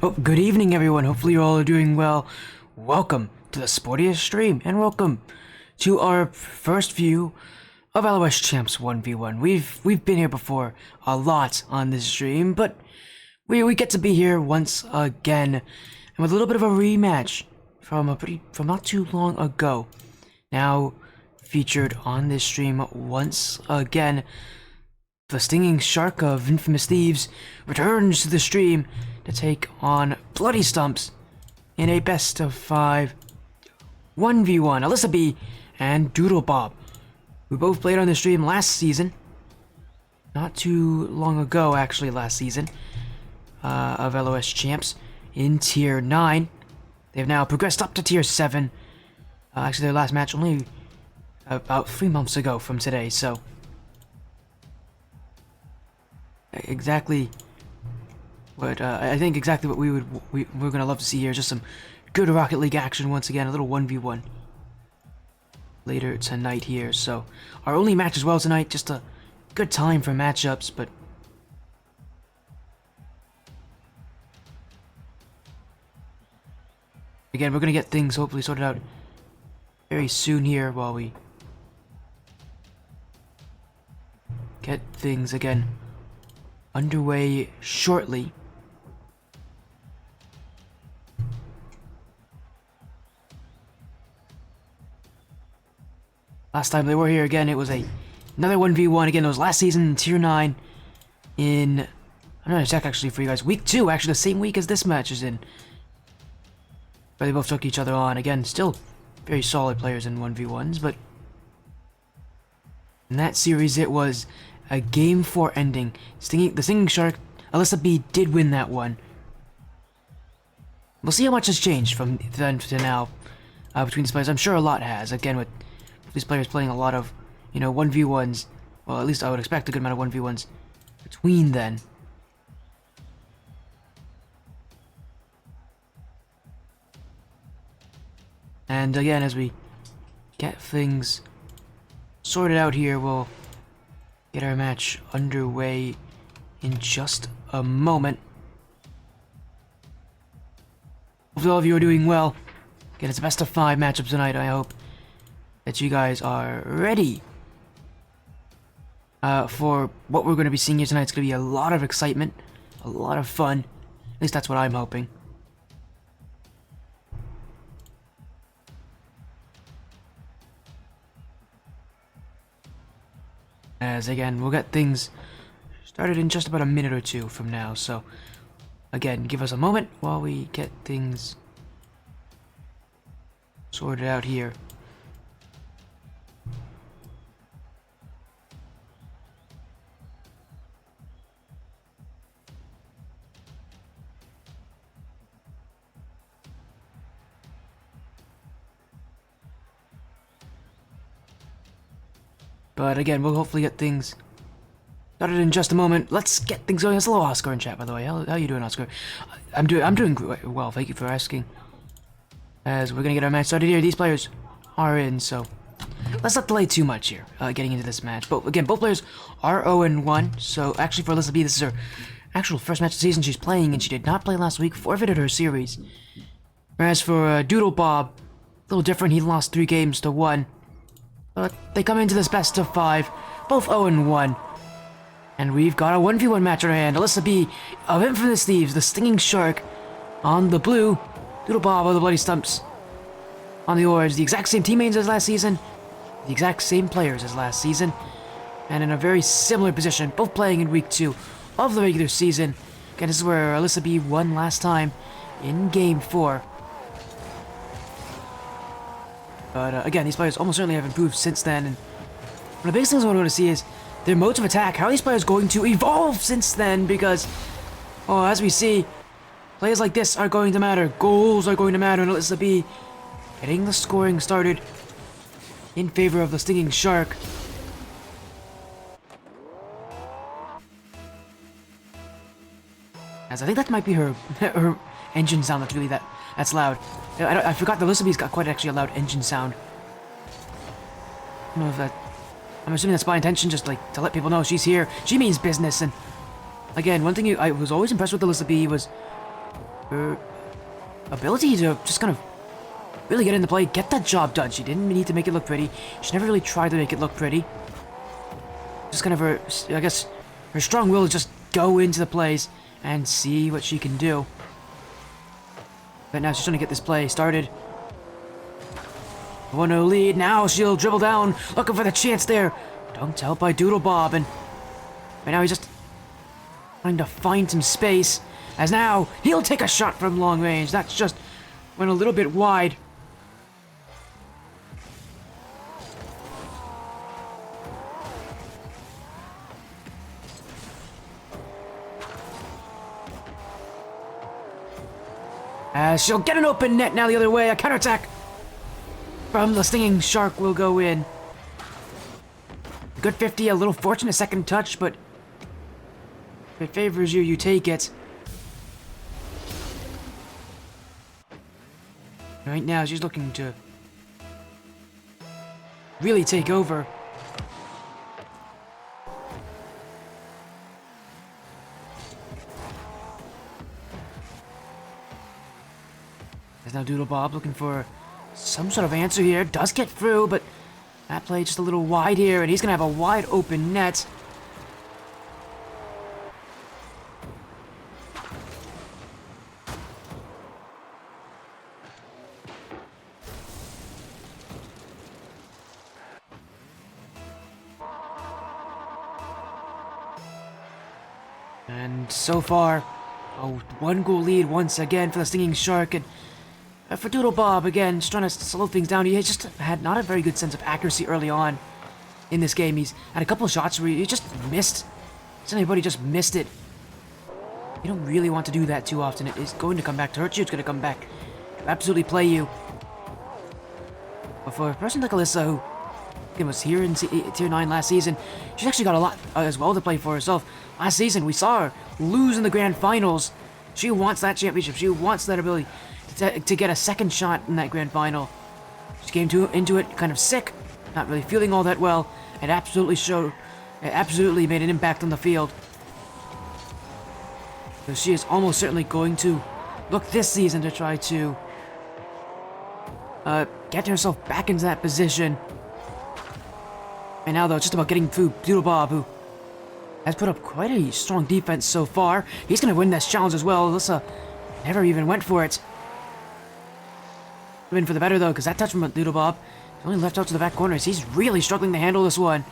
Oh, good evening, everyone. Hopefully you all are doing well. Welcome to the sportiest stream, and welcome to our first view of LOS Champs 1v1. We've been here before a lot on this stream, but we get to be here once again, and with a little bit of a rematch from not too long ago. Now featured on this stream once again, the stinging shark of infamous thieves returns to the stream to take on Bloody Stumps in a best of 5 1v1. Alyssa B and Doodle Bob, who both played on the stream last season, not too long ago actually, last season of LOS Champs in Tier 9. They've now progressed up to Tier 7. Actually, their last match only about 3 months ago from today, so exactly what I think exactly what we're gonna love to see here. Just some good Rocket League action once again, a little 1v1 later tonight here. So our only match as well tonight, just a good time for matchups, but again, we're gonna get things hopefully sorted out very soon here while we get things again underway shortly. Last time they were here again, it was another 1v1. Again, it was last season, Tier 9, in, I'm gonna check actually for you guys, Week 2, actually the same week as this match is in. But they both took each other on. Again, still very solid players in 1v1s, but in that series it was a Game 4 ending. The Stinging Shark, Alyssa B did win that one. We'll see how much has changed from then to now between these players. I'm sure a lot has. Again, with these players playing a lot of, 1v1s. Well, at least I would expect a good amount of 1v1s between then. And again, as we get things sorted out here, we'll get our match underway in just a moment. Hopefully all of you are doing well. Again, it's a best of 5 matchup tonight. I hope that you guys are ready for what we're going to be seeing here tonight. It's going to be a lot of excitement, a lot of fun. At least that's what I'm hoping. As again, we'll get things started in just about a minute or two from now, so again, give us a moment while we get things sorted out here. But again, we'll hopefully get things started in just a moment. Let's get things going. It's hello, Oscar in chat, by the way. How you doing, Oscar? I'm doing well. Thank you for asking. As we're gonna get our match started here. These players are in, so let's not delay too much here. Getting into this match. But again, both players are 0-1. So actually, for Alyssa B, this is her actual first match of the season she's playing, and she did not play last week. Forfeited her series. Whereas for Doodle Bob, a little different. He lost 3 games to 1. But they come into this best of 5, both 0-1. And we've got a 1v1 match on our hand. Alyssa B of Infamous Thieves, the Stinging Shark on the blue. Doodle Bob of the Bloody Stumps on the orange. The exact same teammates as last season. The exact same players as last season. And in a very similar position, both playing in Week 2 of the regular season. Again, this is where Alyssa B won last time in Game 4. But again, these players almost certainly have improved since then. And one of the biggest things I want to see is their modes of attack. How are these players going to evolve since then? Because, as we see, plays like this are going to matter. Goals are going to matter. And Alyssa B getting the scoring started in favor of the Stinging Shark. As I think that might be her her engine sound that's really that's loud. I forgot that Alyssa B's got quite actually a loud engine sound. I don't know if that... I'm assuming that's by intention, just like to let people know she's here. She means business. And again, one thing I was always impressed with Alyssa B was her ability to just kind of really get into play, get that job done. She didn't need to make it look pretty. She never really tried to make it look pretty. Just kind of her, I guess, her strong will is just go into the plays and see what she can do. But now she's trying to get this play started. 1-0 lead. Now she'll dribble down, looking for the chance there. Dunked out by Doodle Bob, and right now he's just trying to find some space. As now he'll take a shot from long range. That's just went a little bit wide. As she'll get an open net now the other way. A counterattack from the Stinging Shark will go in. Good 50, a little fortunate second touch, but if it favors you, you take it. Right now, she's looking to really take over. There's now Doodle Bob looking for some sort of answer here. Does get through, but that play just a little wide here, and he's gonna have a wide open net. And so far, a 1-goal lead once again for the Stinging Shark, and for Doodle Bob, again, just trying to slow things down. He just had not a very good sense of accuracy early on in this game. He's had a couple of shots where he just missed. Anybody just missed it. You don't really want to do that too often. It is going to come back to hurt you. It's going to come back to absolutely play you. But for a person like Alyssa, who again, was here in Tier 9 last season, she's actually got a lot as well to play for herself. Last season, we saw her lose in the grand finals. She wants that championship. She wants that ability to get a second shot in that grand final. She came into it kind of sick, not really feeling all that well, and absolutely made an impact on the field. So she is almost certainly going to look this season to try to get herself back into that position. And now though, it's just about getting through Doodle Bob, who has put up quite a strong defense so far. He's going to win this challenge as well. Alyssa never even went for it. Win for the better though, because that touch from Doodle Bob is only left out to the back corners. He's really struggling to handle this one.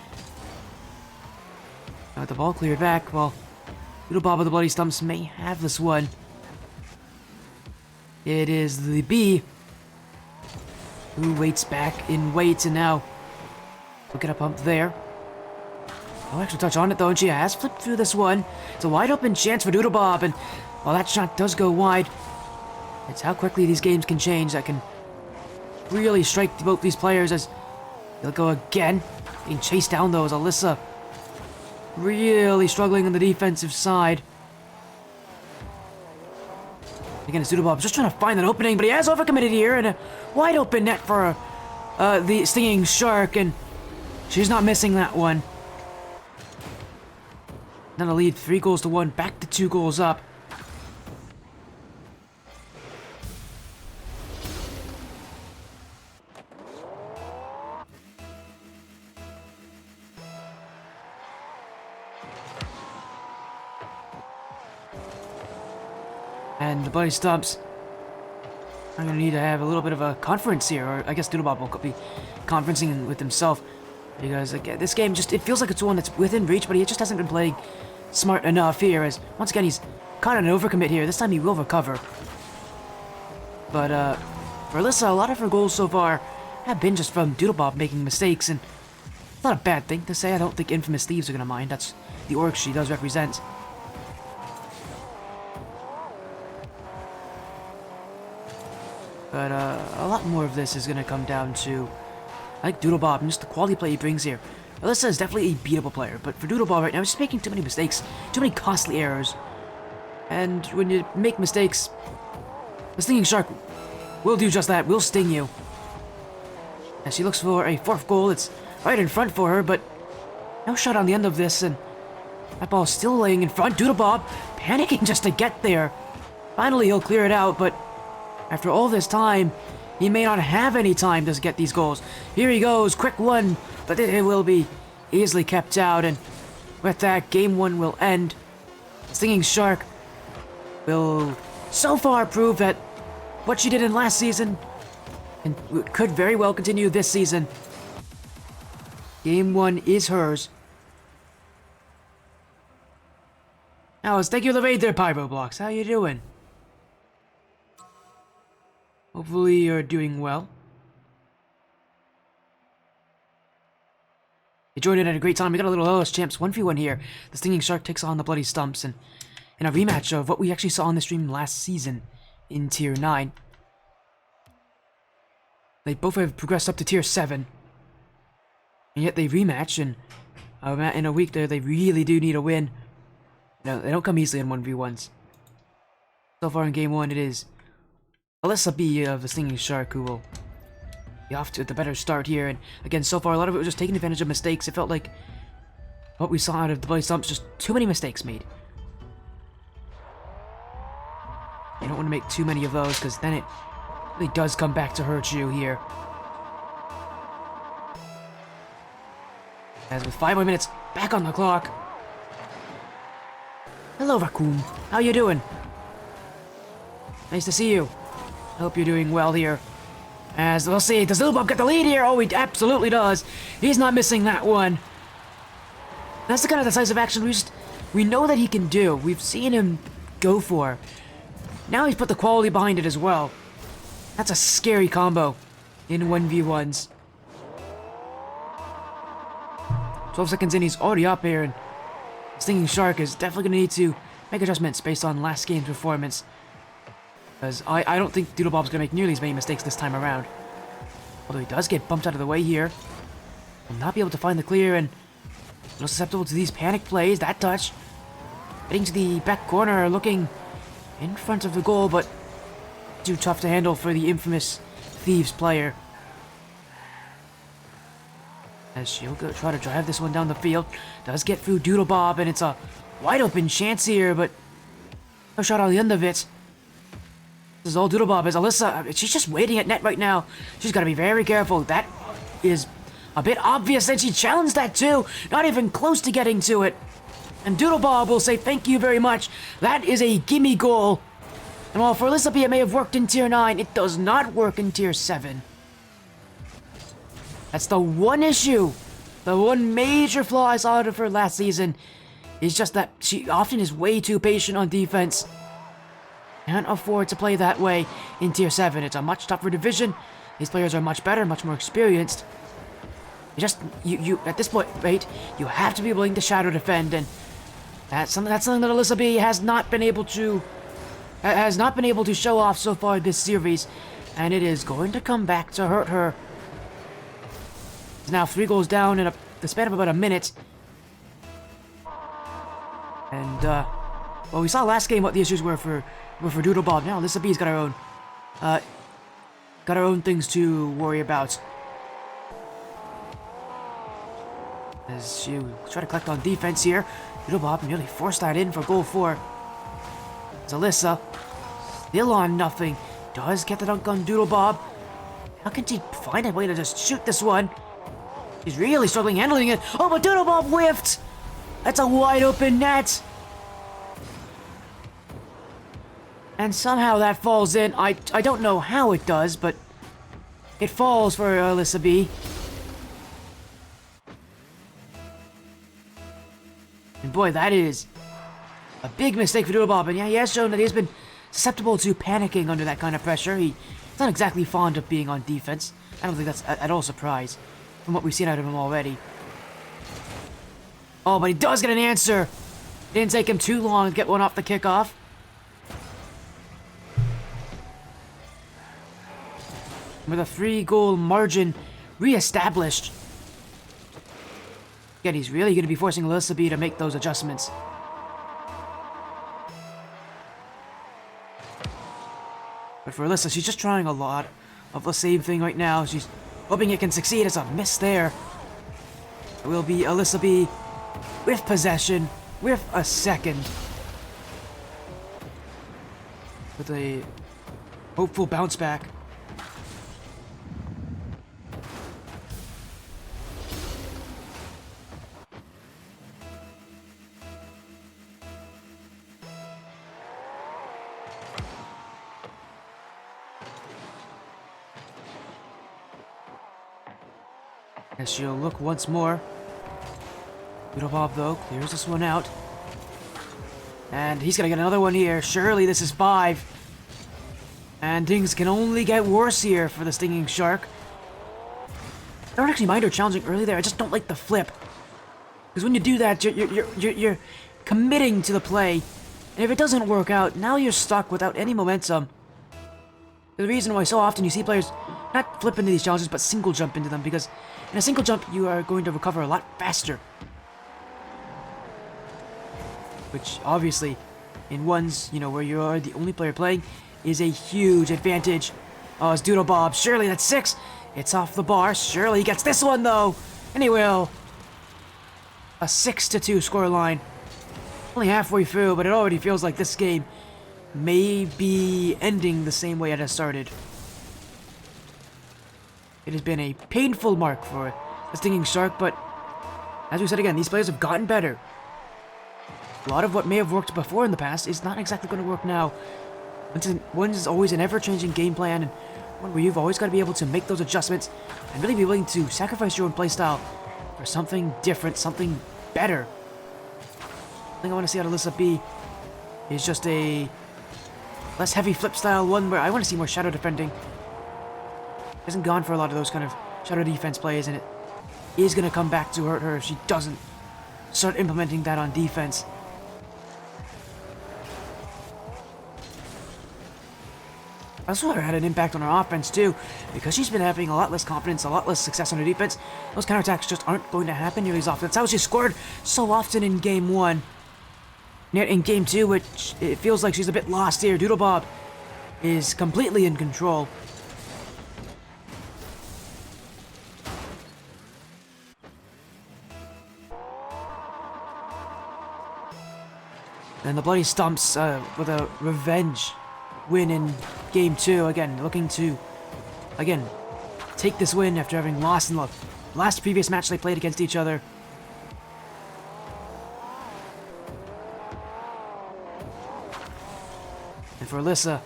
Now with the ball cleared back, well, Doodle Bob with the bloody stumps may have this one. It is the B who waits back in weights, and now we'll get a pump there. No extra touch on it though, and she has flipped through this one. It's a wide open chance for Doodle Bob, and while that shot does go wide, it's how quickly these games can change that can really strike both these players. As they'll go again, being chased down though as Alyssa really struggling on the defensive side. Again, it's Doodle Bob just trying to find an opening, but he has overcommitted here, and a wide open net for the Stinging Shark, and she's not missing that one. Now the lead 3-1, back to 2 goals up. And the bloody Stumps, I'm going to need to have a little bit of a conference here, or I guess Doodle Bob will be conferencing with himself. Because again, this game just, it feels like it's one that's within reach, but he just hasn't been playing smart enough here, as once again he's caught an overcommit here. This time he will recover. But for Alyssa, a lot of her goals so far have been just from Doodle Bob making mistakes, and it's not a bad thing to say. I don't think Infamous Thieves are going to mind. That's the org she does represent. But a lot more of this is going to come down to, I like Doodle Bob and just the quality play he brings here. Alyssa is definitely a beatable player, but for Doodle Bob right now, he's just making too many mistakes, too many costly errors. And when you make mistakes, the Stinging Shark will do just that, will sting you. As she looks for a 4th goal, it's right in front for her, but no shot on the end of this, and that ball is still laying in front. Doodle Bob panicking just to get there. Finally, he'll clear it out, but after all this time, he may not have any time to get these goals. Here he goes, quick one, but it will be easily kept out, and with that, game 1 will end. Stinging Shark will so far prove that what she did in last season and could very well continue this season. Game 1 is hers. Now let's take you to the raid there, Pyro Blocks. How you doing? Hopefully you're doing well. You joined in at a great time. We got a little LS Champs 1v1 here. The Stinging Shark takes on the Bloody Stumps, and in a rematch of what we actually saw on the stream last season in Tier 9. They both have progressed up to Tier 7. And yet they rematch, and in a week there, they really do need a win. No, they don't come easily in 1v1s. So far in Game 1, it is Alyssa B of the Stinging Shark who will be off to the better start here. And again, so far, a lot of it was just taking advantage of mistakes. It felt like what we saw out of the Bloody Stumps, just too many mistakes made. You don't want to make too many of those, because then it really does come back to hurt you here. As with 5 more minutes back on the clock. Hello, Raccoon. How you doing? Nice to see you. I hope you're doing well here. As we'll see, does Little Bob get the lead here? Oh, he absolutely does. He's not missing that one. That's the kind of decisive action we know that he can do. We've seen him go for. Now he's put the quality behind it as well. That's a scary combo in 1v1s. 12 seconds in, he's already up here, and Stinging Shark is definitely going to need to make adjustments based on last game's performance. Because I don't think Doodlebob's going to make nearly as many mistakes this time around. Although he does get bumped out of the way here. Will not be able to find the clear, and a little susceptible to these panic plays. That touch. Heading to the back corner, looking in front of the goal, but too tough to handle for the infamous Thieves player. As she'll go try to drive this one down the field. Does get through Doodlebob, and it's a wide open chance here, but no shot on the end of it. This is all Doodlebob. Is Alyssa, she's just waiting at net right now. She's got to be very careful. That is a bit obvious, and she challenged that too. Not even close to getting to it. And Doodlebob will say thank you very much. That is a gimme goal. And while for Alyssa B it may have worked in Tier 9, it does not work in Tier 7. That's the one issue. The one major flaw I saw out of her last season is just that she often is way too patient on defense. Can't afford to play that way in Tier 7. It's a much tougher division. These players are much better, much more experienced. You at this point, right, you have to be willing to shadow defend, and that's something that Alyssa B has not been able to show off so far this series, and it is going to come back to hurt her. It's now 3 goals down in the span of about a minute. And well, we saw last game what the issues were for Doodlebob. Now Alyssa B's got her own things to worry about. As she try to collect on defense here, Doodlebob nearly forced that in for goal 4. As Alyssa, still on nothing, does get the dunk on Doodlebob. How can she find a way to just shoot this one? She's really struggling handling it. Oh, but Doodlebob whiffed! That's a wide open net! And somehow that falls in. I don't know how it does, but it falls for Alyssa B. And boy, that is a big mistake for Doodlebob. And yeah, he has shown that he's been susceptible to panicking under that kind of pressure. He's not exactly fond of being on defense. I don't think that's at all a surprise from what we've seen out of him already. Oh, but he does get an answer. It didn't take him too long to get one off the kickoff. With a 3-goal margin re-established. Again, he's really going to be forcing Alyssa B to make those adjustments. But for Alyssa, she's just trying a lot of the same thing right now. She's hoping it can succeed. It's a miss there. It will be Alyssa B with possession, with a second. with a hopeful bounce back. As she'll look once more. Doodle Bob, though, clears this one out. And he's gonna get another one here. Surely this is 5. And things can only get worse here for the Stinging Shark. I don't actually mind her challenging early there. I just don't like the flip. Because when you do that, you're committing to the play. And if it doesn't work out, now you're stuck without any momentum. The reason why so often you see players not flip into these challenges, but single jump into them, because in a single jump, you are going to recover a lot faster. Which, obviously, in ones, you know, where you are the only player playing, is a huge advantage. Oh, it's Doodle Bob. Surely that's 6. It's off the bar. Surely he gets this one, though. And he will. A 6-2 scoreline. Only halfway through, but it already feels like this game may be ending the same way it has started. It has been a painful mark for the Stinging Shark, but as we said again, these players have gotten better. A lot of what may have worked before in the past is not exactly going to work now. One is always an ever-changing game plan, and one where you've always got to be able to make those adjustments and really be willing to sacrifice your own playstyle for something different, something better. The thing I want to see out of Alyssa B is just a less heavy flip style one where I want to see more shadow defending. She hasn't gone for a lot of those kind of shadow defense plays, and it is going to come back to hurt her if she doesn't start implementing that on defense. Also, had an impact on her offense too, because she's been having a lot less confidence, a lot less success on her defense. Those counterattacks just aren't going to happen nearly as often. That's how she scored so often in Game 1. Yet in Game 2, which it feels like she's a bit lost here. Doodle Bob is completely in control. And the bloody Stumps with a revenge win in Game 2. Again, looking to, take this win after having lost in the last previous match they played against each other. And for Alyssa,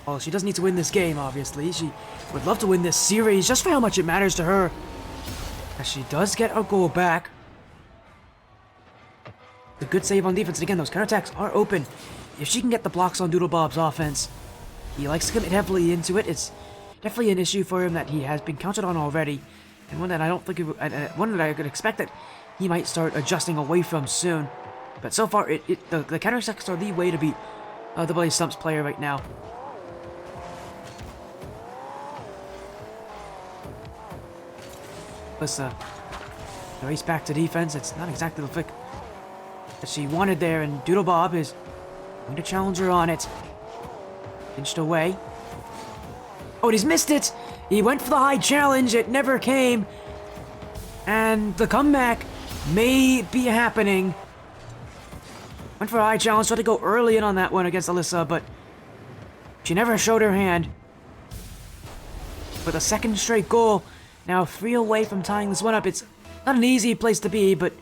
well, she doesn't need to win this game, obviously. She would love to win this series just for how much it matters to her. As she does get a goal back. A good save on defense, and again, those counterattacks are open. If she can get the blocks on Doodle Bob's offense, he likes to commit heavily into it. It's definitely an issue for him that he has been counted on already, and one that I don't think, one that I could expect that he might start adjusting away from soon. But so far, the counterattacks are the way to beat the bloody Stumps player right now. Alyssa, the race back to defense. It's not exactly the flick that she wanted there, and Doodle Bob is going to challenge her on it. Pinched away. Oh, and he's missed it! He went for the high challenge, it never came. And the comeback may be happening. Went for a high challenge, tried to go early in on that one against Alyssa, but she never showed her hand. With a second straight goal, now 3 away from tying this one up. It's not an easy place to be, but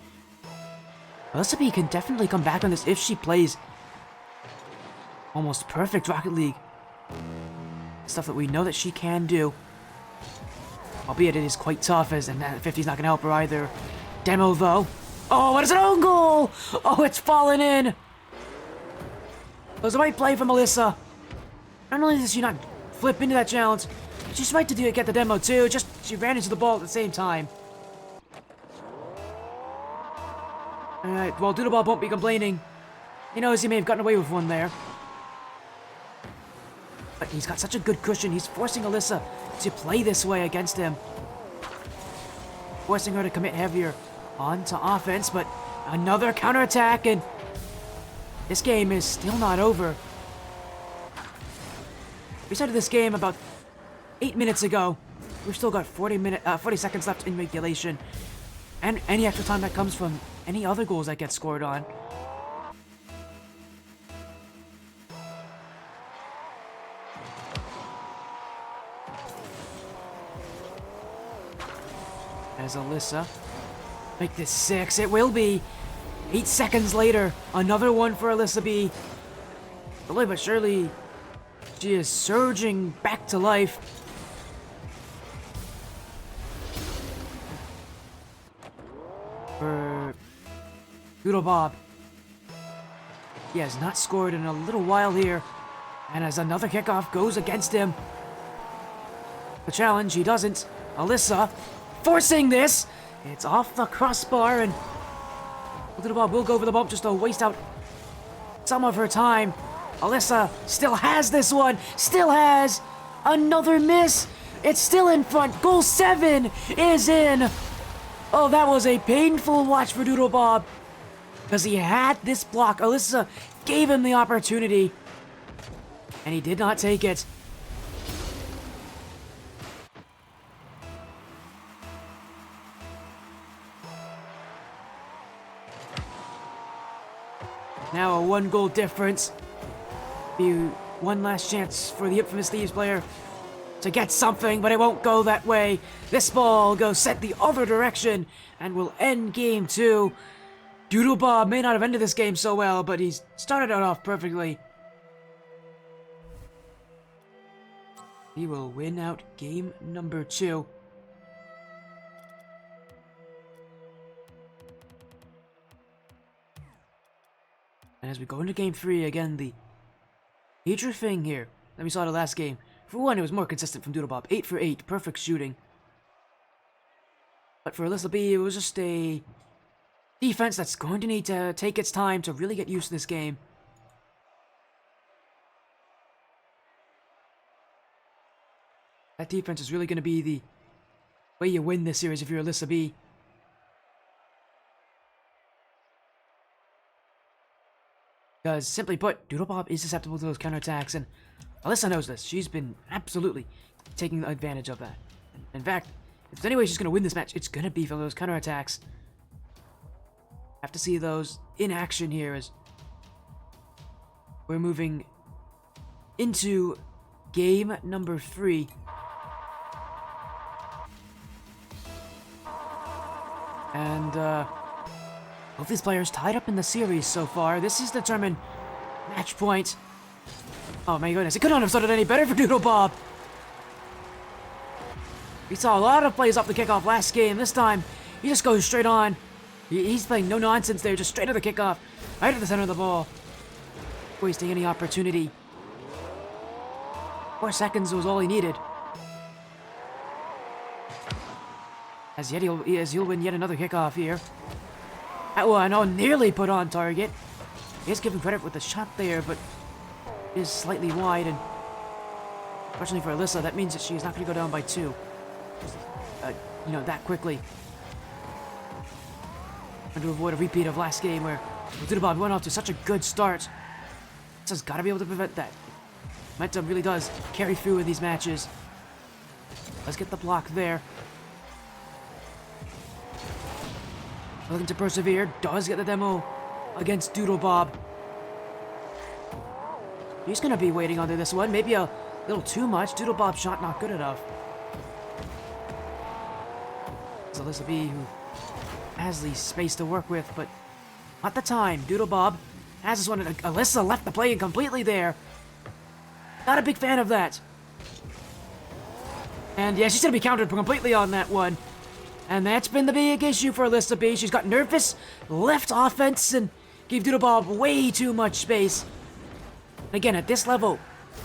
Alyssa B can definitely come back on this if she plays almost perfect Rocket League. Stuff that we know that she can do. Albeit it is quite tough, as and that 50's not going to help her either. Demo, though. Oh, what is an own goal? Oh, it's fallen in. It was the right play from Alyssa. Not only does she not flip into that challenge, she's right to get the demo, too. Just, she ran into the ball at the same time. Alright, well, Doodle Bob won't be complaining. He knows he may have gotten away with one there. But he's got such a good cushion, he's forcing Alyssa to play this way against him. Forcing her to commit heavier onto offense, but another counterattack, and this game is still not over. We started this game about 8 minutes ago. We've still got 40 seconds left in regulation. And any extra time that comes from any other goals that get scored on. As Alyssa make this 6. It will be. 8 seconds later, another one for Alyssa B. Slowly but surely, she is surging back to life. For Doodle Bob. He has not scored in a little while here. And as another kickoff goes against him. The challenge, he doesn't. Alyssa forcing this. It's off the crossbar and Doodle Bob will go over the bump just to waste out some of her time. Alyssa still has this one. Still has another miss. It's still in front. Goal 7 is in. Oh, that was a painful watch for Doodle Bob. Because he had this block. Alyssa gave him the opportunity. And he did not take it. Now a 1-goal difference. Be one last chance for the infamous Thieves player to get something, but it won't go that way. This ball goes set the other direction and will end game 2. Doodle Bob may not have ended this game so well, but he's started it off perfectly. He will win out game number 2. And as we go into game 3, again, the major thing here that we saw the last game. For one, it was more consistent from Doodle Bob. 8 for 8, perfect shooting. But for Alyssa B, it was just a defense that's going to need to take its time to really get used to this game. That defense is really going to be the way you win this series if you're Alyssa B. Because, simply put, Doodle Bob is susceptible to those counterattacks, and Alyssa knows this. She's been absolutely taking advantage of that. In fact, if there's any way she's going to win this match, it's going to be from those counterattacks. Have to see those in action here as we're moving into game number 3. And, both these players tied up in the series so far. This is determined match point. Oh my goodness, it could not have started any better for Doodle Bob. We saw a lot of plays off the kickoff last game. This time, he just goes straight on. He's playing no nonsense there, just straight to the kickoff. Right at the center of the ball. Wasting any opportunity. 4 seconds was all he needed. As he'll win yet another kickoff here. That one, nearly put on target. He is given credit with the shot there, but is slightly wide, and fortunately for Alyssa, that means that she's not going to go down by 2. That quickly. Trying to avoid a repeat of last game where Doodle Bob went off to such a good start. Alyssa's got to be able to prevent that. Momentum really does carry through in these matches. Let's get the block there. Looking to persevere, does get the demo against Doodle Bob. He's going to be waiting under this one, maybe a little too much. Doodle Bob's shot not good enough. It's Alyssa B who has the space to work with, but not the time. Doodle Bob has this one, and Alyssa left the play completely there. Not a big fan of that. And yeah, she's going to be countered completely on that one. And that's been the big issue for Alyssa B. She's got nervous, left offense, and gave Doodle Bob way too much space. Again, at this level,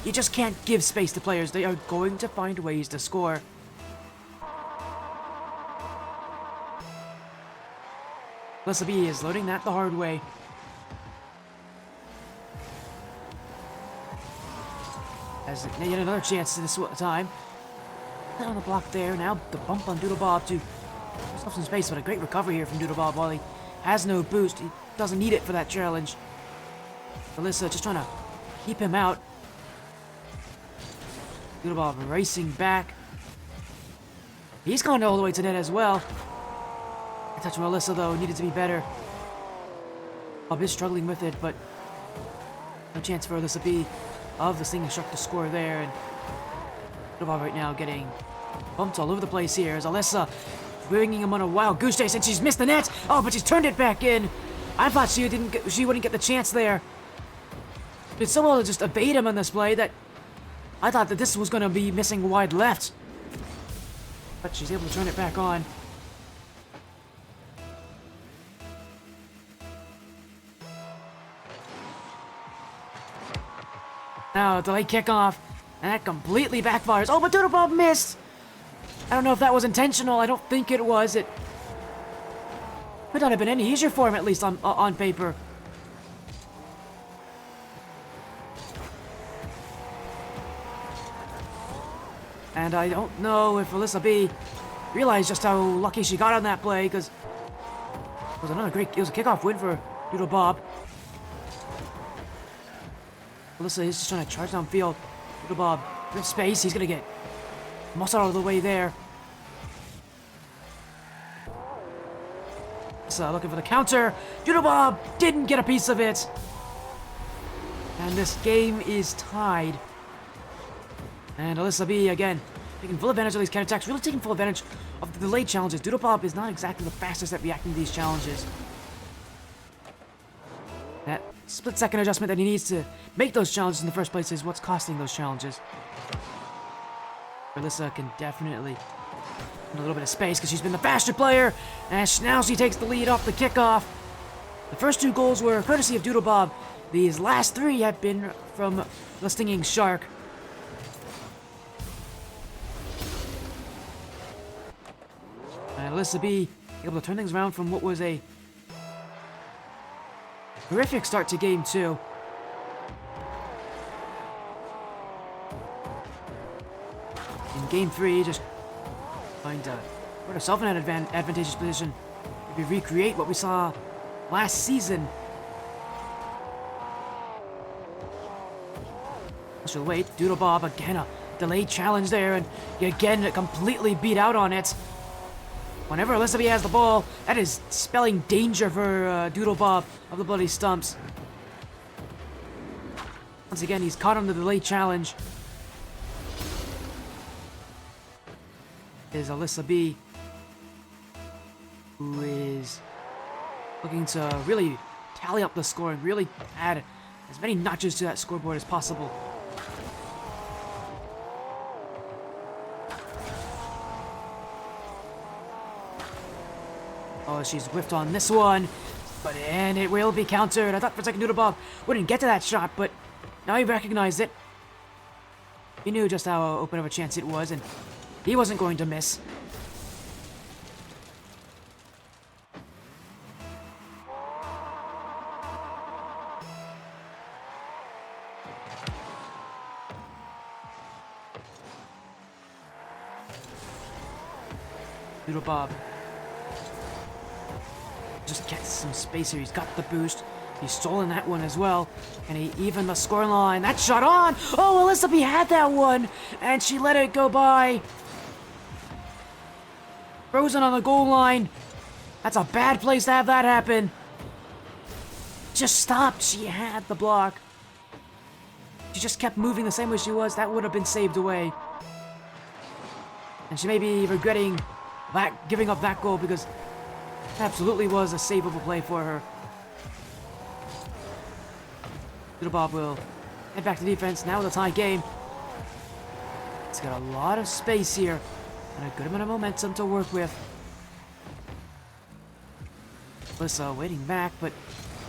you just can't give space to players. They are going to find ways to score. Alyssa B is loading that the hard way. As yet another chance to this time. On the block there. Now the bump on Doodle Bob to stuff some space, but a great recovery here from Doodle Bob while he has no boost. He doesn't need it for that challenge. Alyssa just trying to keep him out. Doodle Bob racing back. He's gone all the way to net as well. A touch from Alyssa though needed to be better. Bob is struggling with it, but no chance for Alyssa B of the single struck to score there. And Doodle Bob right now getting bumped all over the place here as Alyssa bringing him on a wild goose chase, and she's missed the net. Oh, but she's turned it back in. I thought she wouldn't get the chance there. It's so well to just evade him on this play that I thought that this was going to be missing wide left. But she's able to turn it back on. Now, delayed kickoff. And that completely backfires. Oh, but Doodlebob missed! I don't know if that was intentional. I don't think it was. It could not have been any easier for him, at least on paper. And I don't know if Alyssa B realized just how lucky she got on that play, because it was it was a kickoff win for Doodlebob. Alyssa is just trying to charge downfield. Doodlebob, with space, he's gonna get muscle out of the way there. Alyssa looking for the counter. Doodlebob didn't get a piece of it. And this game is tied. And Alyssa B, again, taking full advantage of these counterattacks, really taking full advantage of the delayed challenges. Doodlebob is not exactly the fastest at reacting to these challenges. That split-second adjustment that he needs to make those challenges in the first place is what's costing those challenges. Alyssa can definitely a little bit of space because she's been the faster player, and now she takes the lead off the kickoff. The first 2 goals were courtesy of Doodlebob. These last 3 have been from the Stinging Shark. And Alyssa B able to turn things around from what was a horrific start to game 2. In game 3, just trying to put herself in an advantageous position. Maybe recreate what we saw last season. She'll wait. Doodlebob, again, a delayed challenge there, and again, completely beat out on it. Whenever Alyssa B has the ball, that is spelling danger for Doodlebob of the Bloody Stumps. Once again, he's caught on the delayed challenge. Is Alyssa B, who is looking to really tally up the score and really add as many notches to that scoreboard as possible. Oh, she's whiffed on this one, and it will be countered. I thought for a second Doodlebob wouldn't get to that shot, but now he recognized it. He knew just how open of a chance it was, and he wasn't going to miss. Doodlebob just gets some space here. He's got the boost. He's stolen that one as well. And he evened the scoreline. That shot on! Oh, Alyssa B had that one! And she let it go by. Frozen on the goal line. That's a bad place to have that happen. Just stopped. She had the block. She just kept moving the same way she was. That would have been saved away. And she may be regretting that, giving up that goal, because it absolutely was a savable play for her. Doodlebob will head back to defense. Now with a tie game. It's got a lot of space here and a good amount of momentum to work with. Alyssa waiting back, but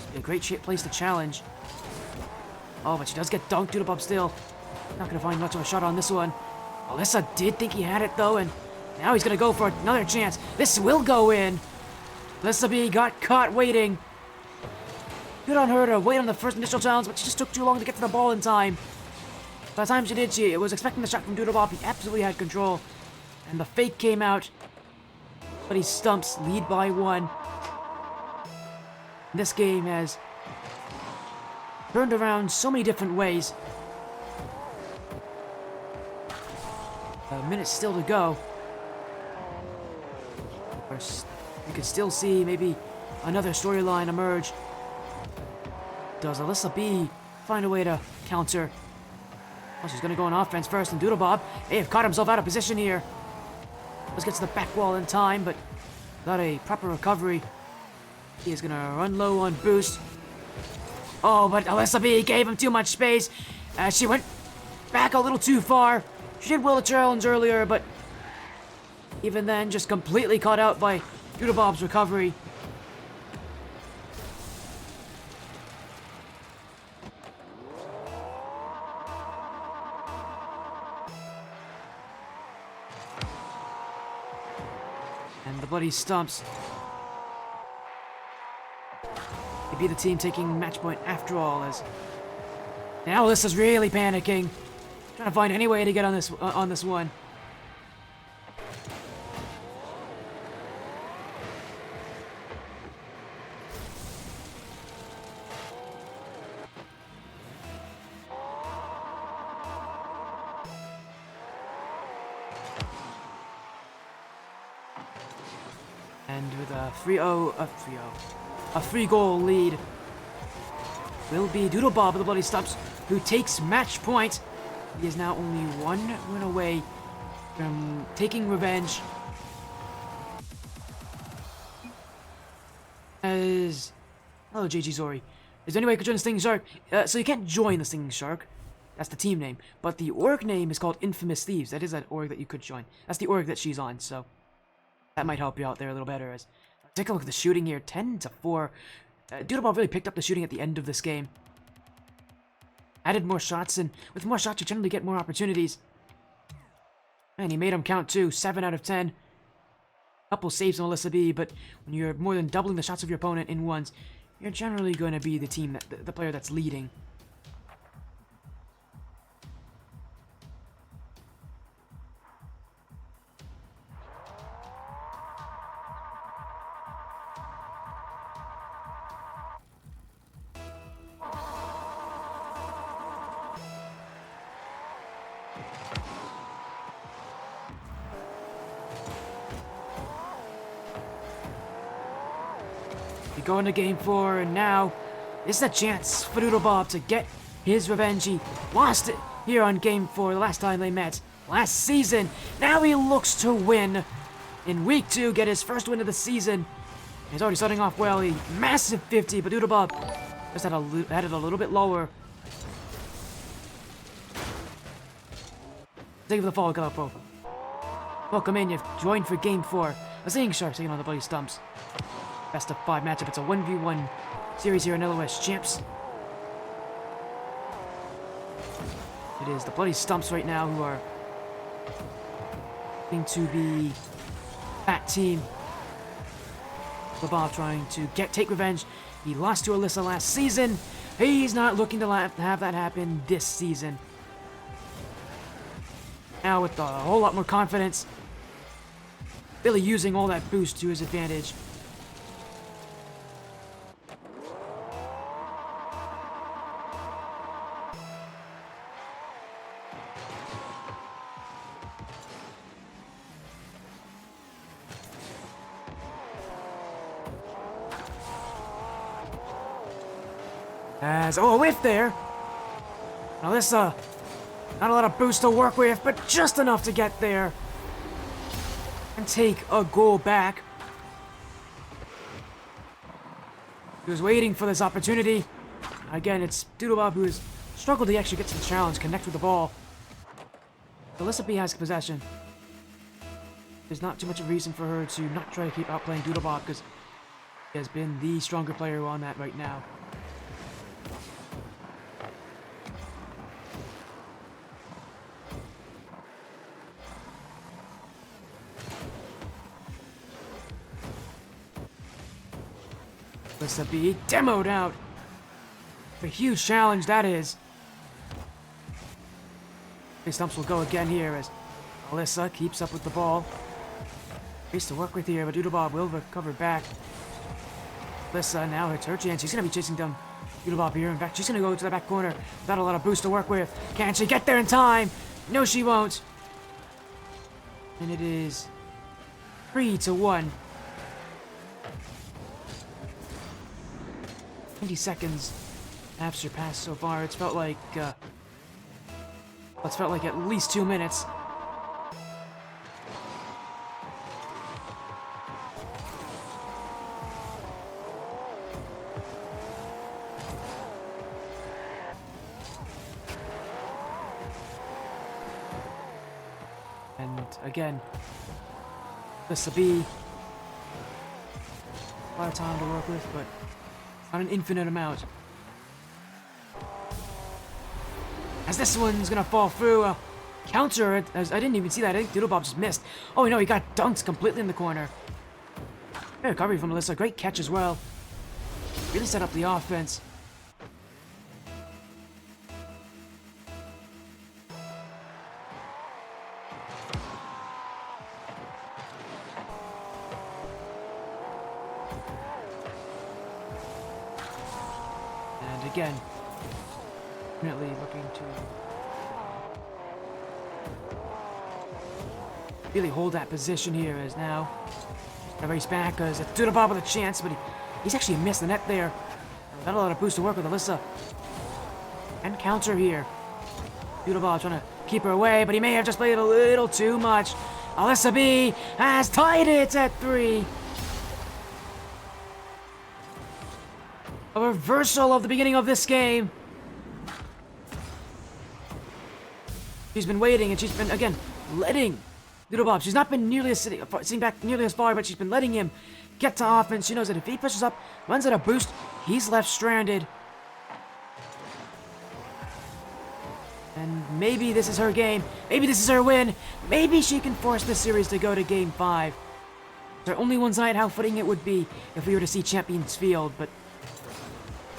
it's a great place to challenge. Oh, but she does get dunked. Doodlebob still not going to find much of a shot on this one. Alyssa did think he had it, though, and now he's going to go for another chance. This will go in. Alyssa B got caught waiting. Good on her to wait on the first initial challenge, but she just took too long to get to the ball in time. By the time she did, she was expecting the shot from Doodlebob. He absolutely had control. And the fake came out. But he Stumps lead by 1. This game has turned around so many different ways. A minute still to go. Of course, you could still see maybe another storyline emerge. Does Alyssa B find a way to counter? Well, she's going to go on offense first, and Doodlebob may have caught himself out of position here. Let's get to the back wall in time, but without a proper recovery. He is gonna run low on boost. Oh, but Alyssa B gave him too much space. She went back a little too far. She did well the challenge earlier, but even then, just completely caught out by Doodlebob's recovery. And the bloody Stumps. They'd be the team taking match point after all, as now Alyssa's really panicking, trying to find any way to get on this one. And with a 3-goal lead, will be Doodlebob of the Bloody Stumps, who takes match point. He is now only one win away from taking revenge. As hello, JG Zori. Is there any way I could join the Stinging Shark? So you can't join the Stinging Shark. That's the team name. But the org name is called Infamous Thieves. That is an org that you could join. That's the org that she's on, so that might help you out there a little better. As take a look at the shooting here, 10-4. Doodlebob really picked up the shooting at the end of this game. Added more shots, and with more shots you generally get more opportunities. And he made them count too, 7 out of 10. Couple saves on Alyssa B, but when you're more than doubling the shots of your opponent in ones, you're generally going to be the team, the player that's leading. We go into game 4, and now it's a chance for Doodlebob to get his revenge. He lost it here on game 4 the last time they met last season. Now he looks to win in week 2, get his first win of the season. He's already starting off well, a massive 50, but Doodlebob just had it a little bit lower. Thank you for the follow, Gallupo. Welcome in, you've joined for game 4. A Singing Shark taking on the Bloody Stumps. Best of 5 matchup. It's a 1v1 series here in LOS Champs. It is the Bloody Stumps right now who are going to be that team. Bob trying to take revenge. He lost to Alyssa last season. He's not looking to have that happen this season. Now with a whole lot more confidence, really using all that boost to his advantage. As, oh, a whiff there. Alyssa, not a lot of boost to work with, but just enough to get there and take a goal back. He was waiting for this opportunity. Again, it's Doodlebob who has struggled to actually get to the challenge, connect with the ball. Alyssa B has possession. There's not too much of a reason for her to not try to keep outplaying Doodlebob, because he has been the stronger player on that right now. Alyssa B demoed out. A huge challenge that is. Stumps will go again here as Alyssa keeps up with the ball. Space to work with here, but Doodlebob will recover back. Alyssa now hits her chance. She's going to be chasing down Doodlebob here. In fact, she's going to go to the back corner without a lot of boost to work with. Can she get there in time? No, she won't. And it is 3-1. 20 seconds have surpassed so far. It's felt like at least 2 minutes. but again, this will be a lot of time to work with, but not an infinite amount. As this one's gonna fall through, counter it. As I didn't even see that. I think Doodlebob just missed. Oh no, he got dunked completely in the corner. Great recovery from Alyssa. Great catch as well. Really set up the offense. And again, definitely looking to really hold that position here as now a race back as it's Doodlebob with a chance, but he's actually missed the net there. Not a lot of boost to work with Alyssa. And counter here. Doodlebob trying to keep her away, but he may have just played a little too much. Alyssa B has tied it at 3. A reversal of the beginning of this game. She's been waiting, and she's been, again, letting Doodlebob. She's not been nearly as sitting back nearly as far, but she's been letting him get to offense. She knows that if he pushes up, runs at a boost, he's left stranded. And maybe this is her game. Maybe this is her win. Maybe she can force this series to go to Game 5. There are only one side how fitting it would be if we were to see Champions Field, but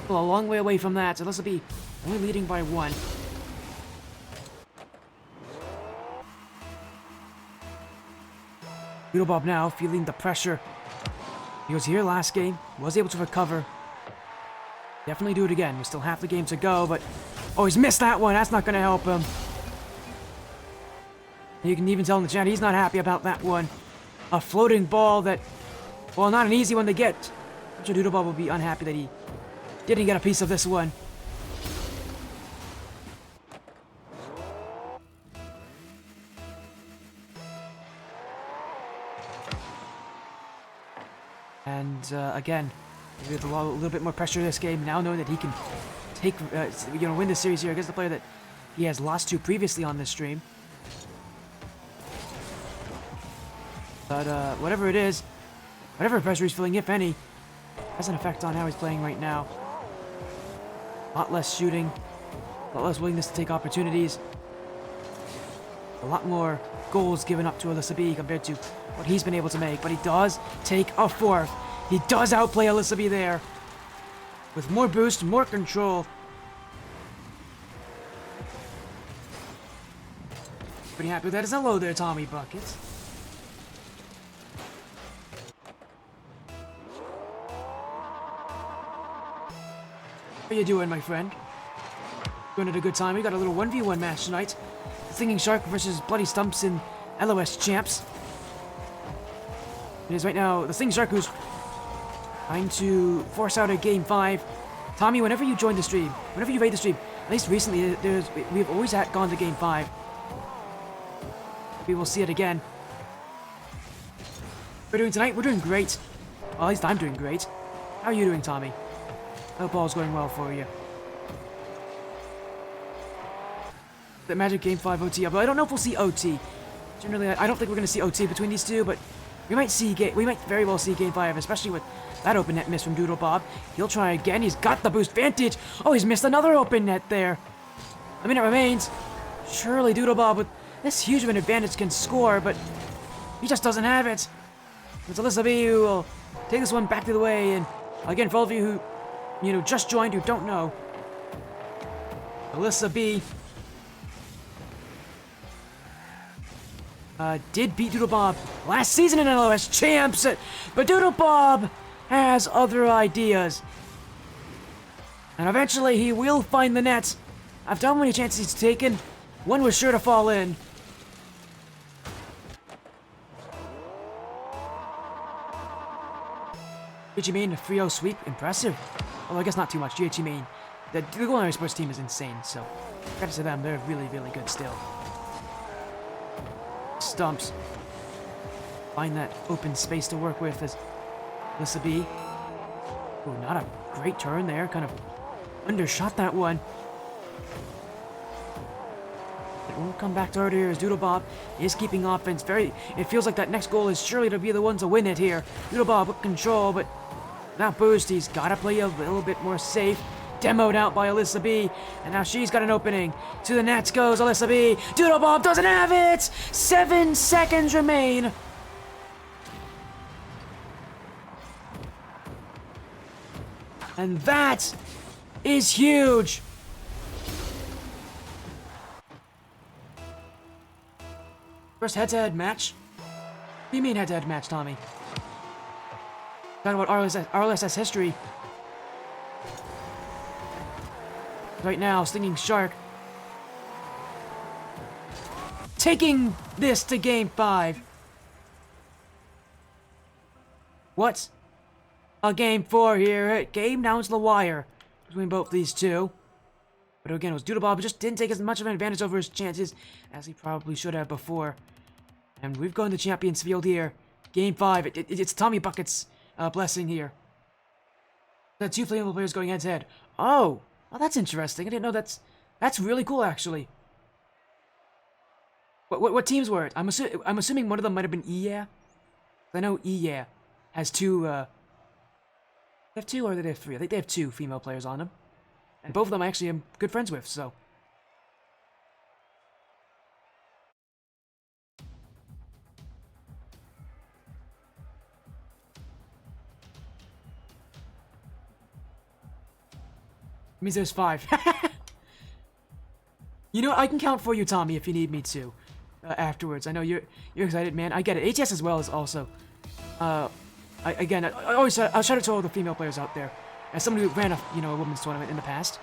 still a long way away from that, so this will be only leading by 1. Doodlebob now feeling the pressure. He was here last game, was able to recover. Definitely do it again. There's still half the game to go, but oh, he's missed that one. That's not going to help him. You can even tell in the chat he's not happy about that one. A floating ball that, well, not an easy one to get. I'm sure Doodlebob will be unhappy that he didn't get a piece of this one. And again, with a little bit more pressure this game, now knowing that he can take, win this series here against the player that he has lost to previously on this stream. But whatever it is, whatever pressure he's feeling, if any, has an effect on how he's playing right now. A lot less shooting, a lot less willingness to take opportunities, a lot more goals given up to Alyssa B compared to what he's been able to make. But he does take a 4th. He does outplay Alyssa B there. With more boost, more control. Pretty happy with that. It's hello there, Tommy Buckets. How you doing, my friend? Going at a good time. We got a little 1v1 match tonight. Singing Shark versus Bloody Stumps in LOS Champs. It is right now the Singing Shark who's trying to force out a Game 5. Tommy, whenever you join the stream, whenever you raid the stream, at least recently, we've always gone to Game 5. We will see it again. We're doing tonight? We're doing great. Well, at least I'm doing great. How are you doing, Tommy? I hope all's going well for you. The Magic Game 5 OT, but I don't know if we'll see OT. Generally, I don't think we're going to see OT between these two, but we might very well see Game 5, especially with that open net miss from Doodlebob. He'll try again. He's got the boost vantage. Oh, he's missed another open net there. A minute remains. Surely Doodlebob with this huge of an advantage can score, but he just doesn't have it. It's Alyssa B who will take this one back to the way. And again, for all of you who, just joined, who don't know, Alyssa B did beat Doodlebob last season in LOS Champs, but Doodlebob has other ideas. And eventually he will find the net. After how many chances he's taken, one was sure to fall in. GHG Main, a 3-0 sweep, impressive. Although I guess not too much. GHG Main, the Culinary Sports team is insane, so credit to them, they're really, really good still. Stumps. Find that open space to work with as Alyssa B. Oh, not a great turn there. Kind of undershot that one. We'll come back to her here as Doodlebob is keeping offense very... It feels like that next goal is surely to be the one to win it here. Doodlebob with control, but that boost, he's got to play a little bit more safe. Demoed out by Alyssa B. And now she's got an opening. To the nets goes Alyssa B. Doodlebob doesn't have it! 7 seconds remain. And that is huge. First head-to-head match? What do you mean head-to-head match, Tommy? Talking about RLSS history. Right now, Stinging Shark taking this to Game 5. What? A Game 4 here. It came down to the wire between both these two. But again, it was Doodlebob who just didn't take as much of an advantage over his chances as he probably should have before. And we've gone to Champions Field here. Game 5. It's Tommy Bucket's blessing here. The two flammable players going head-to-head. Oh! Oh, that's interesting. I didn't know that's really cool, actually. What teams were it? I'm assuming one of them might have been EYA. I know EYA has two. They have two, or do they have three? I think they have 2 female players on them, and both of them I actually am good friends with. So. Means there's 5. You know, I can count for you, Tommy, if you need me to. Afterwards, I know you're excited, man. I get it. ATS as well is also. I'll shout out to all the female players out there. As somebody who ran a women's tournament in the past.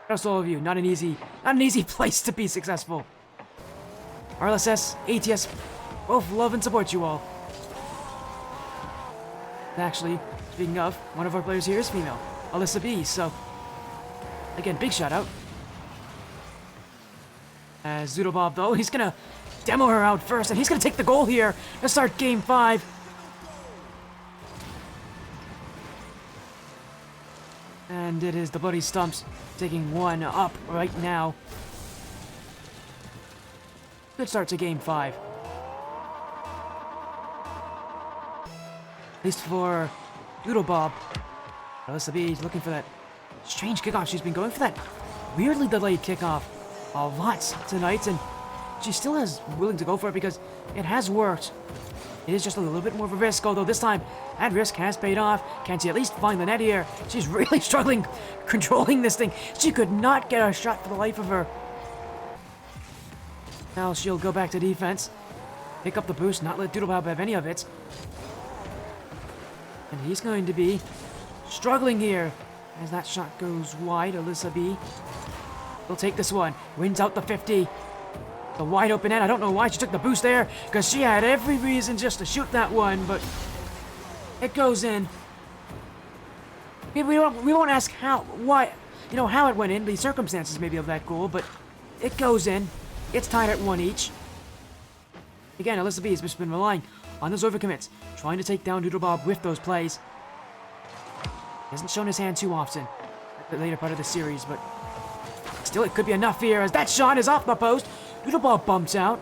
Shout out to all of you. Not an easy place to be successful. RLSS, ATS, both love and support you all. And actually, speaking of, one of our players here is female. Alyssa B, so again, big shout out. As Doodlebob, though, he's gonna demo her out first, and he's gonna take the goal here to start Game 5. And it is the bloody Stumps taking one up right now. Good start to Game 5. At least for Doodlebob. Alyssa B is looking for that strange kickoff. She's been going for that weirdly delayed kickoff a lot tonight, and she still is willing to go for it because it has worked. It is just a little bit more of a risk, although this time that risk has paid off. Can she at least find the net here? She's really struggling controlling this thing. She could not get a shot for the life of her. Now she'll go back to defense, pick up the boost, not let Doodlebob have any of it. And he's going to be struggling here as that shot goes wide. Alyssa B will take this one. Wins out the 50. The wide open net. I don't know why she took the boost there, because she had every reason just to shoot that one, but it goes in. We won't ask how it went in, the circumstances maybe of that goal, but it goes in. It's tied at 1 each. Again, Alyssa B has just been relying on those overcommits, trying to take down Doodlebob with those plays. He hasn't shown his hand too often at the later part of the series, but still it could be enough here as that shot is off the post. Doodlebob bumps out.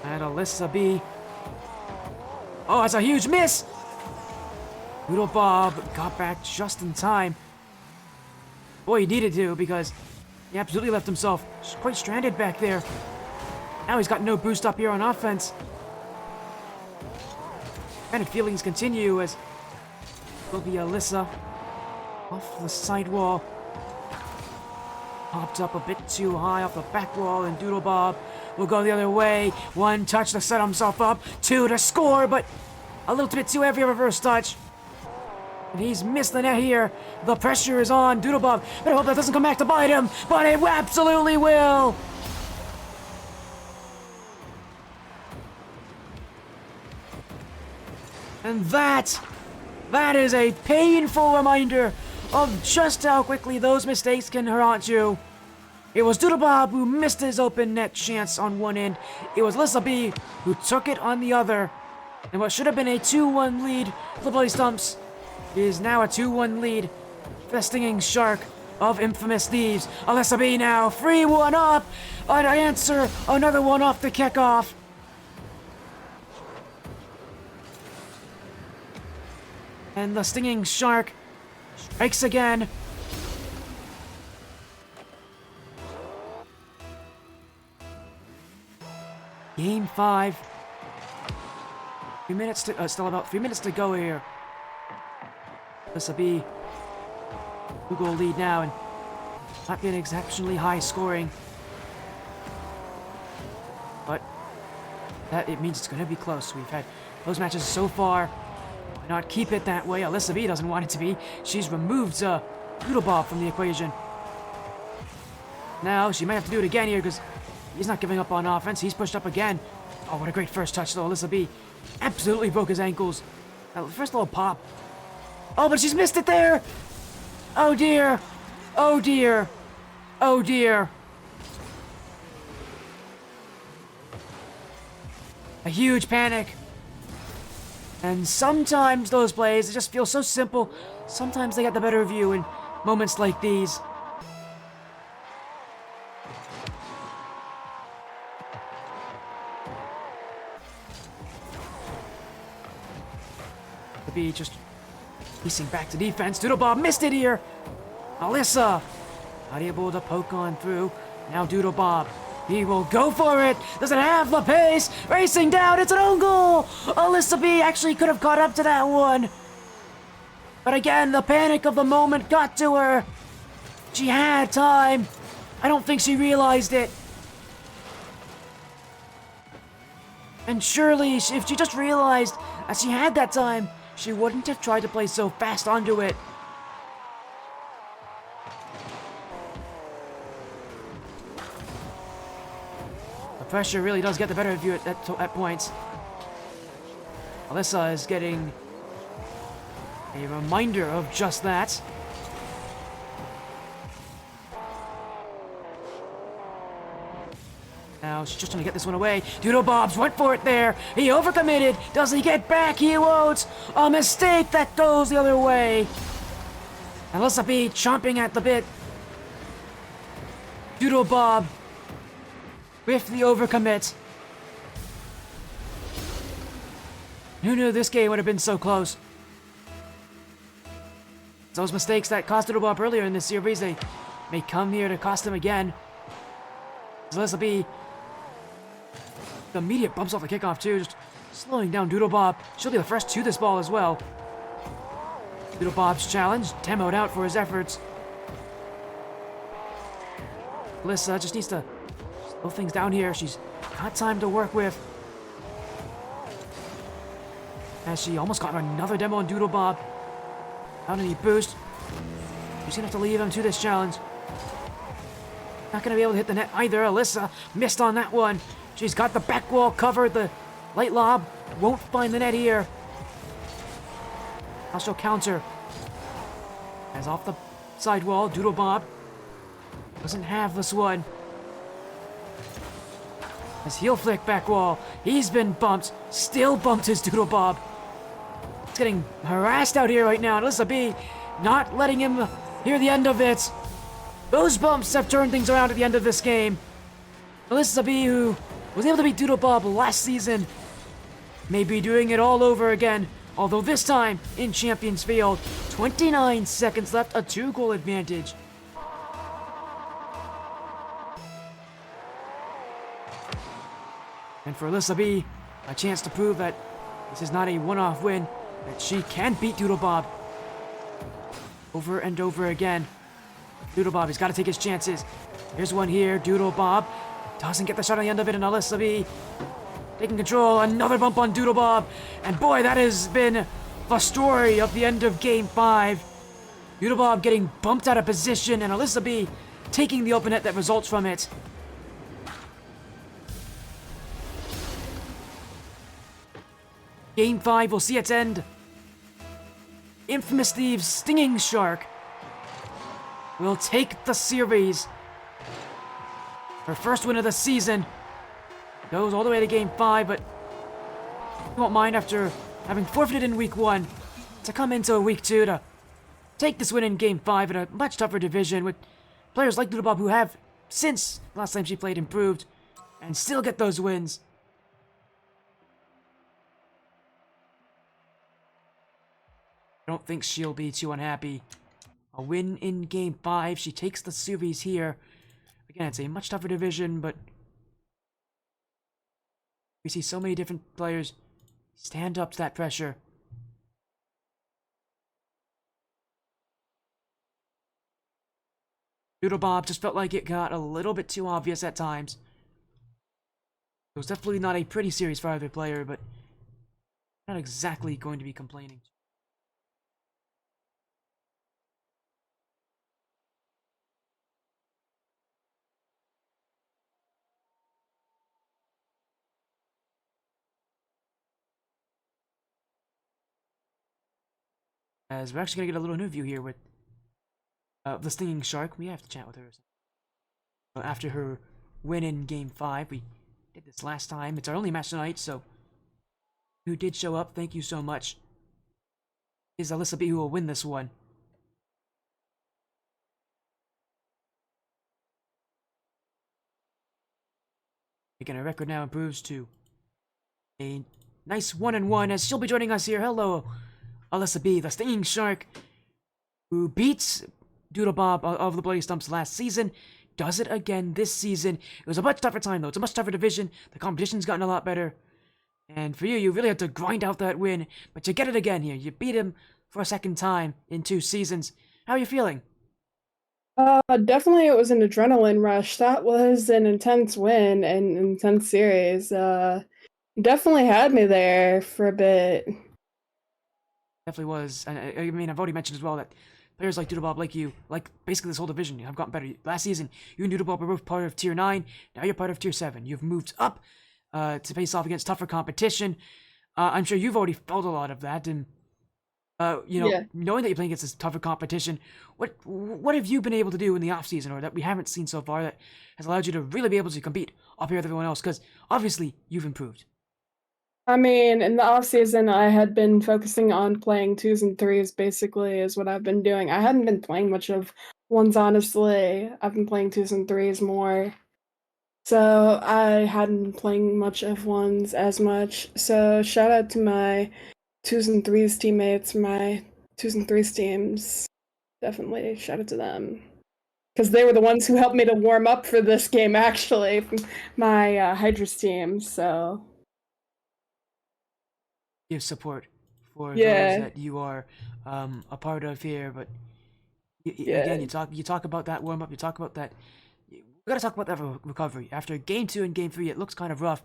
And Alyssa B. Oh, that's a huge miss! Doodlebob got back just in time. Boy, he needed to, because he absolutely left himself quite stranded back there. Now he's got no boost up here on offense. And feelings continue as will be Alyssa off the side wall. Popped up a bit too high off the back wall, and Doodlebob will go the other way. 1 touch to set himself up, 2 to score, but a little bit too heavy of a first touch. And he's missed the net here. The pressure is on Doodlebob, but I hope that doesn't come back to bite him, but it absolutely will! And that is a painful reminder of just how quickly those mistakes can haunt you. It was Doodlebob who missed his open net chance on one end. It was Alyssa B who took it on the other. And what should have been a 2-1 lead for the Bloody Stumps is now a 2-1 lead The stinging shark of infamous thieves. Alyssa B now, free one up. I'd answer another one off the kickoff. And the stinging shark strikes again. Game 5. 3 minutes to, still about 3 minutes to go here. This will be 2-goal lead now, and not being exceptionally high scoring. But that it means it's going to be close. We've had those matches so far. Why not keep it that way? Alyssa B doesn't want it to be. She's removed Doodlebob from the equation. Now she might have to do it again here because he's not giving up on offense. He's pushed up again. Oh, what a great first touch though. Alyssa B absolutely broke his ankles. First little pop. Oh, but she's missed it there. Oh dear. Oh dear. Oh dear. A huge panic. And sometimes those plays, they just feel so simple. Sometimes they get the better of you in moments like these. To be just piecing back to defense. Doodlebob missed it here. Alyssa not able to poke on through. Now Doodlebob. He will go for it. Doesn't have the pace. Racing down. It's an own goal. Alyssa B actually could have caught up to that one. But again, the panic of the moment got to her. She had time. I don't think she realized it. And surely, if she just realized that she had that time, she wouldn't have tried to play so fast onto it. The pressure really does get the better of you at points. Alyssa is getting a reminder of just that. Now she's just trying to get this one away. Doodlebobs went for it there. He overcommitted. Does he get back? He won't. A mistake that goes the other way. Alyssa B chomping at the bit. Doodlebob with the overcommit. Who knew this game would have been so close? Those mistakes that cost Doodlebob earlier in this series, they may come here to cost him again. Alyssa B, the immediate bumps off the kickoff too, just slowing down Doodlebob. She'll be the first to this ball as well. Doodlebob's challenge, demoed out for his efforts. Alyssa just needs to slow things down here. She's got time to work with. As she almost got another demo on Doodlebob. Without any boost. She's gonna have to leave him to this challenge. Not gonna be able to hit the net either. Alyssa missed on that one. She's got the back wall covered. The light lob won't find the net here. Now she'll counter. As off the sidewall, Doodlebob doesn't have this one. As heel flick back wall. He's been bumped. Still bumped his Doodlebob. It's getting harassed out here right now. And Alyssa B not letting him hear the end of it. Those bumps have turned things around at the end of this game. Alyssa B, who was able to beat Doodlebob last season, may be doing it all over again. Although this time in Champions Field, 29 seconds left, a 2-goal advantage. And for Alyssa B, a chance to prove that this is not a one-off win, that she can beat Doodlebob over and over again. Doodlebob, he's got to take his chances. Here's one here. Doodlebob doesn't get the shot on the end of it, and Alyssa B taking control. Another bump on Doodlebob. And boy, that has been the story of the end of Game 5. Doodlebob getting bumped out of position, and Alyssa B taking the open net that results from it. Game 5 will see its end. Infamous Thieves Stinging Shark will take the series. Her first win of the season. Goes all the way to Game 5, but you won't mind after having forfeited in Week 1 to come into Week 2 to take this win in Game 5 in a much tougher division with players like Doodlebob who have, since last time she played, improved and still get those wins. I don't think she'll be too unhappy. A win in Game 5. She takes the series here. Again, it's a much tougher division, but we see so many different players stand up to that pressure. Doodlebob just felt like it got a little bit too obvious at times. It was definitely not a pretty series for either player, but not exactly going to be complaining. As we're actually going to get a little interview here with the Stinging Shark. We have to chat with her. After her win in Game 5, we did this last time. It's our only match tonight, so who did show up, thank you so much. Is Alyssa B who will win this one. Again, her record now improves to a nice 1-1 as she'll be joining us here. Hello, Alyssa B, the Stinging Shark, who beats Doodlebob of the Bloody Stumps last season. Does it again this season. It was a much tougher time, though. It's a much tougher division. The competition's gotten a lot better. And for you, you really had to grind out that win. But you get it again here. You beat him for a second time in 2 seasons. How are you feeling? Definitely it was an adrenaline rush. That was an intense win and intense series. Definitely had me there for a bit. Definitely was. And I mean, I've already mentioned as well that players like Doodlebob, like you, like basically this whole division, have gotten better. Last season, you and Doodlebob were both part of Tier 9. Now you're part of Tier 7. You've moved up to face off against tougher competition. I'm sure you've already felt a lot of that. And, Yeah. knowing that you're playing against this tougher competition, what have you been able to do in the off-season, or that we haven't seen so far, that has allowed you to really be able to compete up here with everyone else? Because obviously, you've improved. I mean, in the off season, I had been focusing on playing 2s and 3s, basically, is what I've been doing. I hadn't been playing much of 1s, honestly. I've been playing 2s and 3s more. So I hadn't been playing much of 1s as much. So shout out to my 2s and 3s teammates, my 2s and 3s teams. Definitely shout out to them. Because they were the ones who helped me to warm up for this game, actually, my Hydra's team, so Give support for those yeah, that you are a part of here, but yeah. again, you talk about that warm up. You talk about that. We gotta talk about that recovery. After Game 2 and Game 3, it looks kind of rough.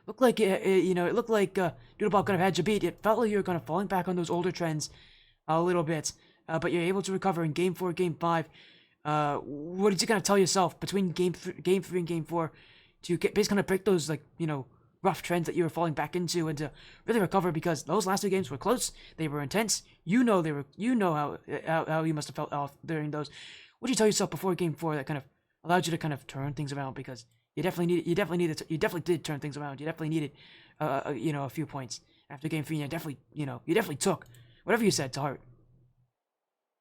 Looked like it looked like Doodlebob kind of had you beat. It felt like you were kind of falling back on those older trends a little bit, but you're able to recover in Game 4, Game 5. What did you kind of tell yourself between Game 3 and Game 4 to basically kind of break those rough trends that you were falling back into, and to really recover, because those last 2 games were close, they were intense. You know how you must have felt off during those. What did you tell yourself before Game 4 that kind of allowed you to kind of turn things around? Because you definitely did turn things around. You definitely needed a few points after Game 3. And you definitely took whatever you said to heart.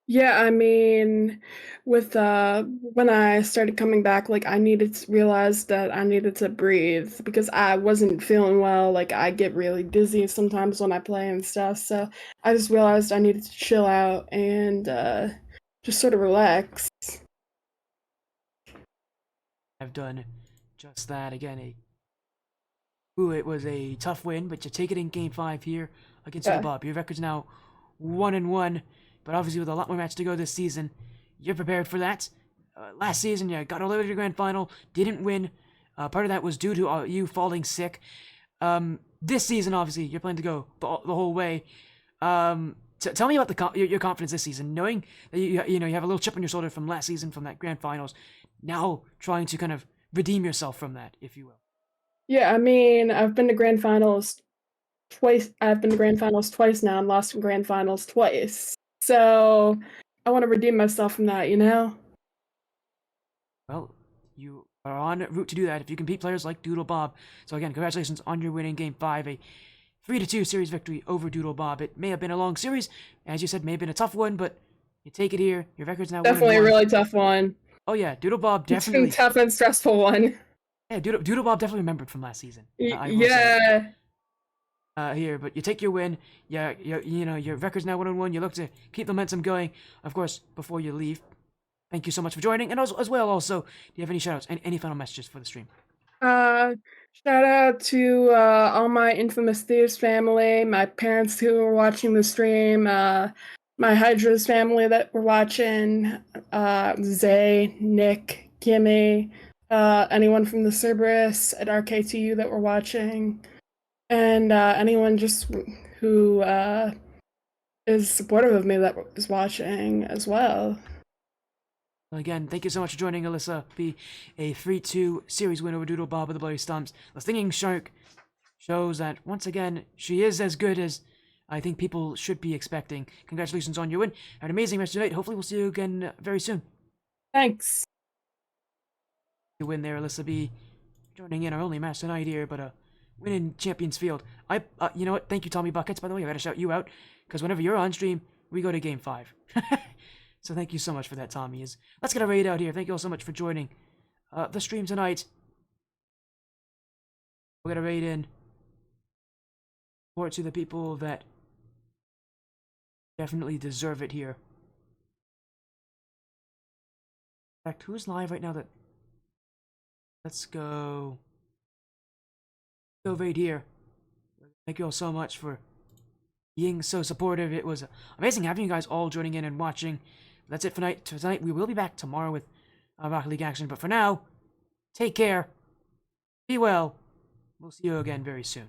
Yeah, I mean, with when I started coming back, like I needed to realize that I needed to breathe because I wasn't feeling well. Like I get really dizzy sometimes when I play and stuff. So I just realized I needed to chill out and just sort of relax. I've done just that again. It was a tough win, but you take it in Game 5 here against Yeah. Bob. Your record's now 1-1, but obviously with a lot more matches to go this season, you're prepared for that. Last season, you got all the way to the grand final, didn't win. Part of that was due to you falling sick. This season, obviously, you're planning to go the whole way. Tell me about your confidence this season, knowing that you have a little chip on your shoulder from last season, from that grand finals. Now trying to kind of redeem yourself from that, if you will. Yeah, I mean, I've been to grand finals twice. I've been to grand finals twice now and lost in grand finals twice. So I want to redeem myself from that, you know? Well, you are on route to do that if you can beat players like Doodlebob. So again, congratulations on your win in Game 5, a 3-2 series victory over Doodlebob. It may have been a long series, as you said, may have been a tough one, but You take it here. Your record's now Definitely a 1-1. really tough one. Oh yeah, Doodle Bob definitely. Tough and stressful one. Yeah, Doodle Bob definitely remembered from last season. I will say. Yeah. Here, but you take your win. Yeah, your record's now 1-1. You look to keep the momentum going. Of course, before you leave, thank you so much for joining, and as well, also, do you have any shoutouts, any final messages for the stream? Uh, Shout out to all my Infamous Thieves family, my parents who were watching the stream, my Hydra's family that were watching, Zay, Nick, Kimmy, anyone from the Cerberus at RKTU that were watching, and anyone just who is supportive of me that is watching as well. Well, again, thank you so much for joining Alyssa. Be a 3-2 series win over Doodle Bob with the Bloody Stumps. The Stinging Shark shows that, once again, she is as good as I think people should be expecting. Congratulations on your win. Have an amazing rest of the night. Hopefully we'll see you again very soon. Thanks. You win there, Alyssa B. Joining in our only match tonight here, but win in Champions Field. You know what? Thank you, Tommy Buckets, by the way. I gotta shout you out, because whenever you're on stream, we go to Game 5. So thank you so much for that, Tommy. Let's get a raid out here. Thank you all so much for joining the stream tonight. We're gonna raid in. Support to the people that definitely deserve it here. In fact, who's live right now that... Let's go... Go raid here. Thank you all so much for being so supportive. It was amazing having you guys all joining in and watching. That's it for tonight. We will be back tomorrow with Rocket League action. But for now, take care. Be well. We'll see you again very soon.